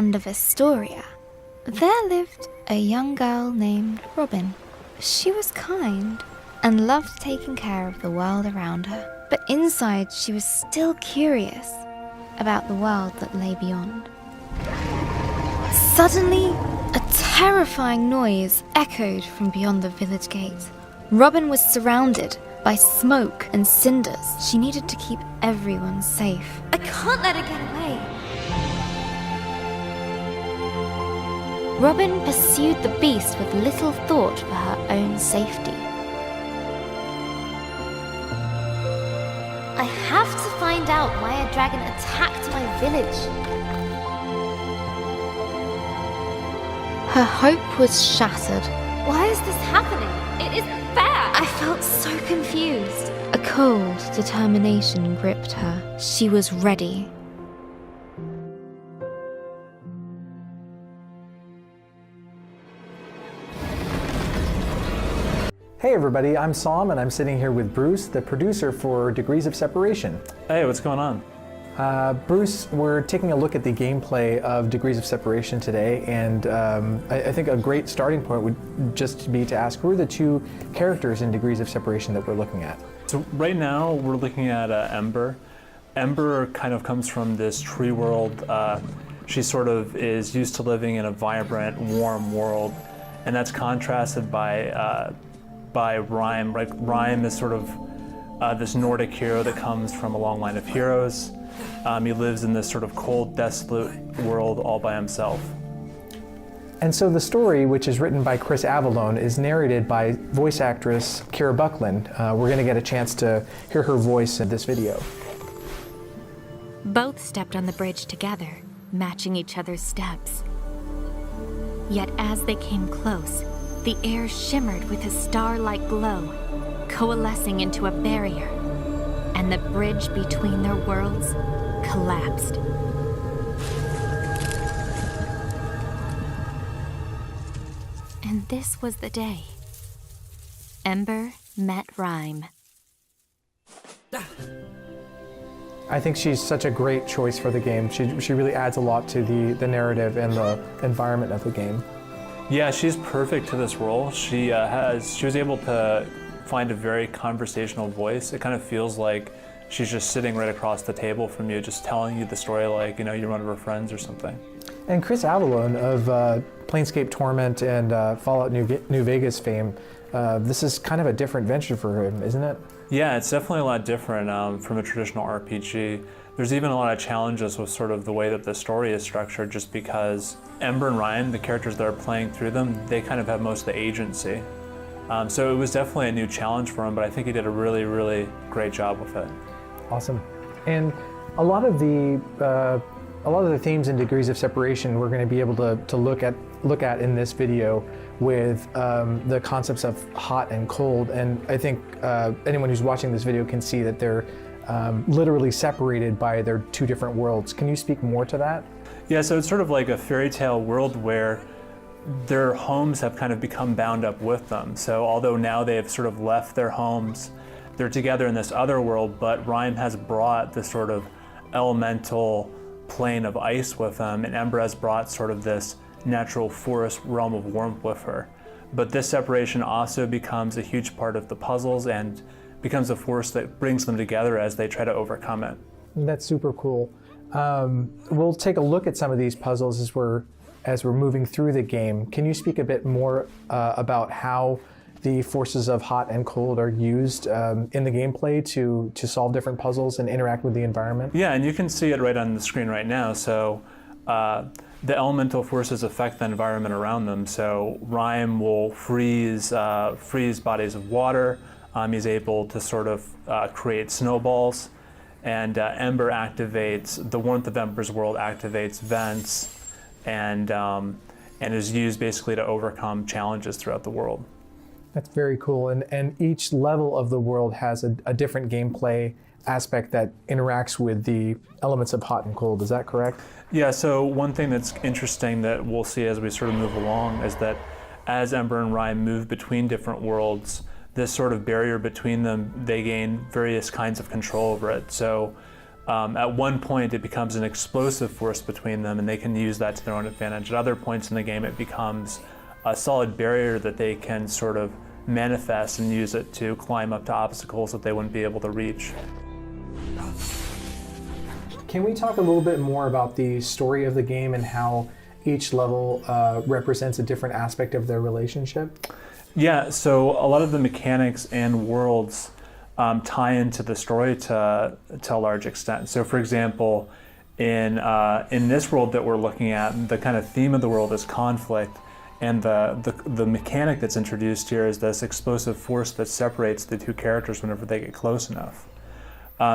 land of Astoria, there lived a young girl named Robin. She was kind and loved taking care of the world around her, but inside she was still curious about the world that lay beyond. Suddenly, a terrifying noise echoed from beyond the village gate. Robin was surrounded by smoke and cinders. She needed to keep everyone safe. I can't let her get away. Robin pursued the beast with little thought for her own safety. I have to find out why a dragon attacked my village. Her hope was shattered. Why is this happening? It isn't fair! I felt so confused. A cold determination gripped her. She was ready. Hey everybody, I'm Sam and I'm sitting here with Bruce, the producer for Degrees of Separation. Hey, what's going on? Bruce, we're taking a look at the gameplay of Degrees of Separation today, and I think a great starting point would just be to ask, who are the two characters in Degrees of Separation that we're looking at? So right now we're looking at Ember. Ember kind of comes from this tree world. She sort of is used to living in a vibrant, warm world, and that's contrasted by Rime. Right? Rime is sort of this Nordic hero that comes from a long line of heroes. He lives in this sort of cold, desolate world all by himself. And so the story, which is written by Chris Avellone, is narrated by voice actress Kira Buckland. We're going to get a chance to hear her voice in this video. Both stepped on the bridge together, matching each other's steps. Yet as they came close, the air shimmered with a star-like glow, coalescing into a barrier, and the bridge between their worlds collapsed. And this was the day Ember met Rime. I think she's such a great choice for the game. She really adds a lot to the narrative and the environment of the game. Yeah, she's perfect to this role. She was able to find a very conversational voice. It kind of feels like she's just sitting right across the table from you, just telling you the story like, you know, you're one of her friends or something. And Chris Avellone of Planescape Torment and Fallout New Vegas fame, this is kind of a different venture for him, isn't it? Yeah, it's definitely a lot different from a traditional RPG. There's even a lot of challenges with sort of the way that the story is structured, just because Ember and Rime, the characters that are playing through them, they kind of have most of the agency. So it was definitely a new challenge for him, but I think he did a really, really great job with it. Awesome. And a lot of the themes and Degrees of Separation we're going to be able to look at in this video with the concepts of hot and cold. And I think anyone who's watching this video can see that they're literally separated by their two different worlds. Can you speak more to that? Yeah, so it's sort of like a fairy tale world where their homes have kind of become bound up with them. So although now they've sort of left their homes, they're together in this other world, but Rime has brought this sort of elemental plane of ice with them, and Ember has brought sort of this natural forest realm of warmth with her. But this separation also becomes a huge part of the puzzles and becomes a force that brings them together as they try to overcome it. That's super cool. We'll take a look at some of these puzzles as we're moving through the game. Can you speak a bit more about how the forces of hot and cold are used in the gameplay to solve different puzzles and interact with the environment? Yeah, and you can see it right on the screen right now. So the elemental forces affect the environment around them. So Rime will freeze bodies of water. He's able to sort of create snowballs. And Ember activates, the warmth of Ember's world activates vents and is used basically to overcome challenges throughout the world. That's very cool. And each level of the world has a different gameplay aspect that interacts with the elements of hot and cold. Is that correct? Yeah, so one thing that's interesting that we'll see as we sort of move along is that as Ember and Rime move between different worlds, this sort of barrier between them, they gain various kinds of control over it. So At one point, it becomes an explosive force between them, and they can use that to their own advantage. At other points in the game, it becomes a solid barrier that they can sort of manifest and use it to climb up to obstacles that they wouldn't be able to reach. Can we talk a little bit more about the story of the game and how each level represents a different aspect of their relationship? Yeah, so a lot of the mechanics and worlds tie into the story to a large extent. So for example, in this world that we're looking at, the kind of theme of the world is conflict, and the mechanic that's introduced here is this explosive force that separates the two characters whenever they get close enough.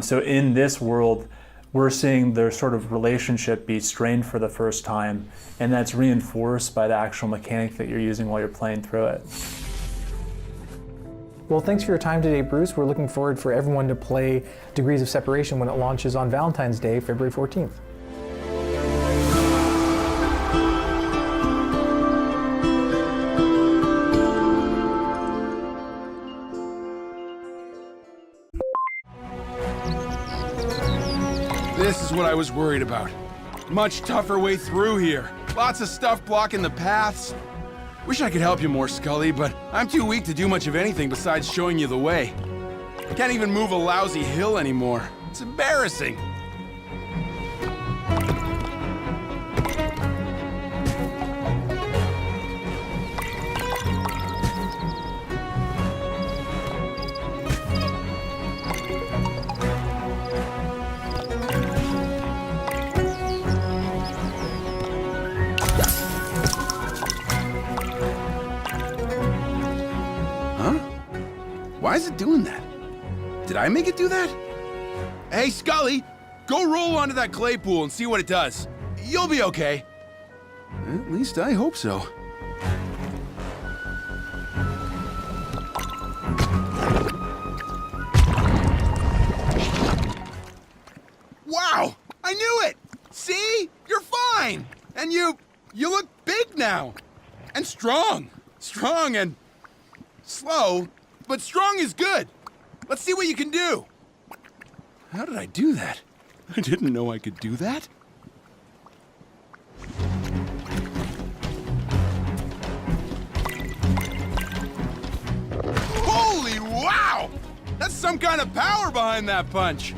So in this world, we're seeing their sort of relationship be strained for the first time, and that's reinforced by the actual mechanic that you're using while you're playing through it. Well, thanks for your time today, Bruce. We're looking forward for everyone to play Degrees of Separation when it launches on Valentine's Day, February 14th. This is what I was worried about. Much tougher way through here. Lots of stuff blocking the paths. Wish I could help you more, Scully, but I'm too weak to do much of anything besides showing you the way. Can't even move a lousy hill anymore. It's embarrassing. Why is it doing that? Did I make it do that? Hey, Scully, go roll onto that clay pool and see what it does. You'll be okay. At least I hope so. Wow! I knew it! See? You're fine! And you look big now! And strong! Strong and slow. But strong is good. Let's see what you can do. How did I do that? I didn't know I could do that. Holy wow! That's some kind of power behind that punch.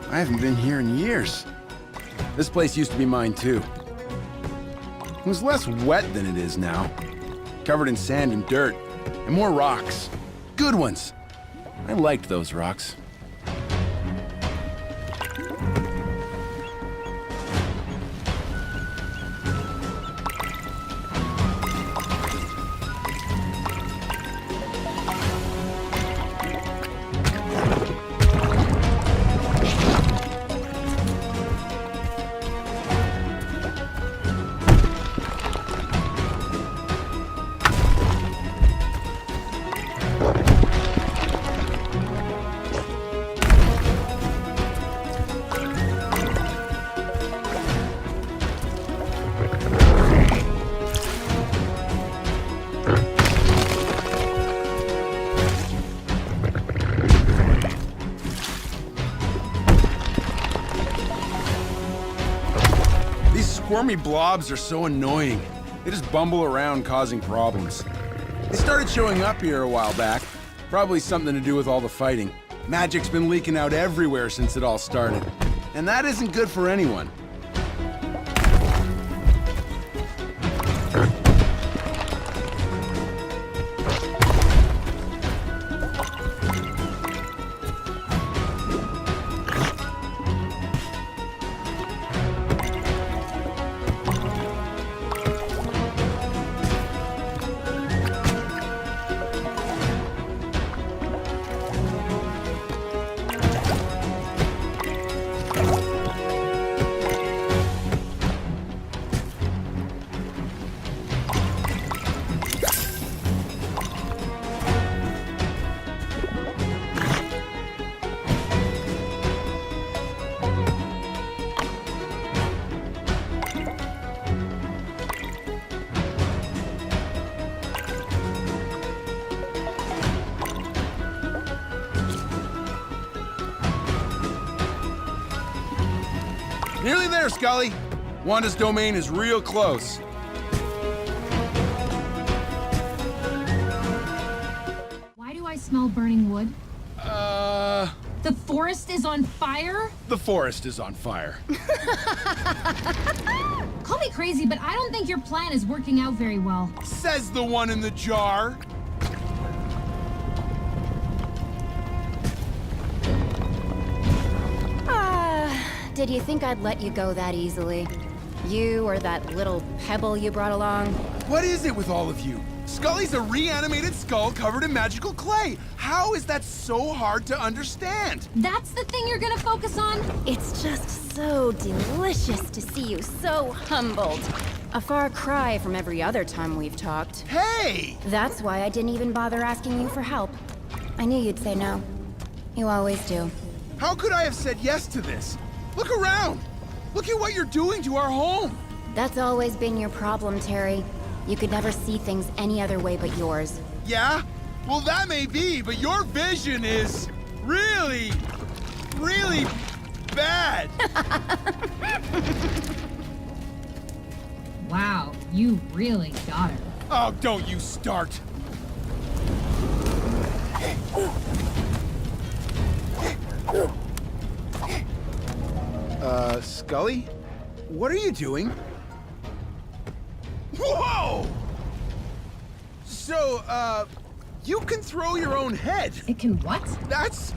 I haven't been here in years. This place used to be mine too. It was less wet than it is now. Covered in sand and dirt, and more rocks. Good ones. I liked those rocks. Squirmy blobs are so annoying. They just bumble around causing problems. They started showing up here a while back. Probably something to do with all the fighting. Magic's been leaking out everywhere since it all started. And that isn't good for anyone. Nearly there, Scully. Wanda's domain is real close. Why do I smell burning wood? The The forest is on fire? forest is on fire. Call me crazy, but I don't think your plan is working out very well. Says the one in the jar. Did you think I'd let you go that easily? You or that little pebble you brought along? What is it with all of you? Scully's a reanimated skull covered in magical clay. How is that so hard to understand? That's the thing you're gonna focus on? It's just so delicious to see you so humbled. A far cry from every other time we've talked. Hey! That's why I didn't even bother asking you for help. I knew you'd say no. You always do. How could I have said yes to this? Look around! Look at what you're doing to our home! That's always been your problem, Terry. You could never see things any other way but yours. Yeah? Well, that may be, but your vision is really, really bad. Wow, you really got her. Oh, don't you start. Scully? What are you doing? Whoa! So, you can throw your own head. It can what? That's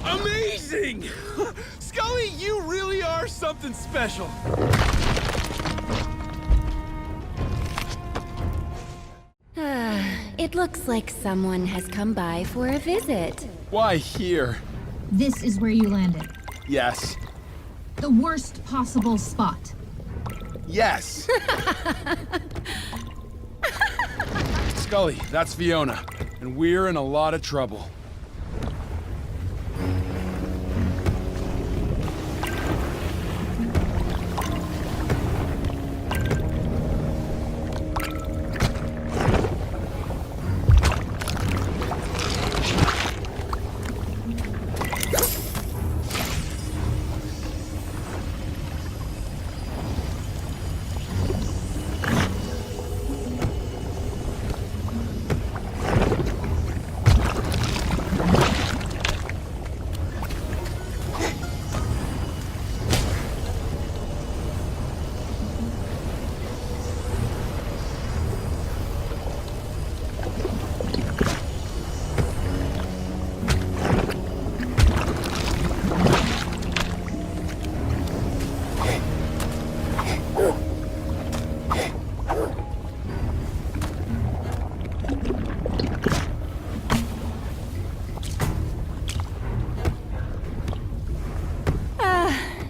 amazing! Scully, you really are something special. It looks like someone has come by for a visit. Why here? This is where you landed. Yes. The worst possible spot. Yes. Scully, that's Fiona, and we're in a lot of trouble.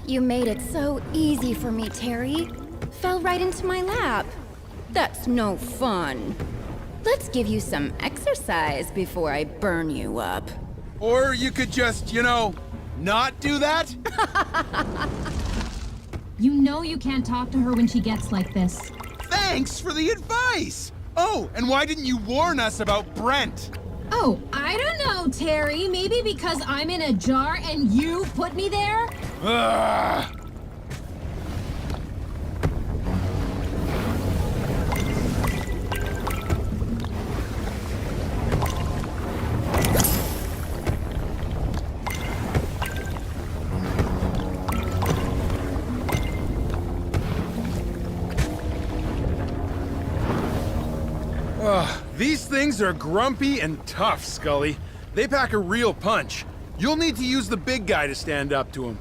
You made it so easy for me, Terry. Fell right into my lap. That's no fun. Let's give you some exercise before I burn you up. Or you could just, not do that? You know you can't talk to her when she gets like this. Thanks for the advice! Oh, and why didn't you warn us about Brent? Oh, I don't know, Terry. Maybe because I'm in a jar and you put me there? Ugh. These things are grumpy and tough, Scully. They pack a real punch. You'll need to use the big guy to stand up to them.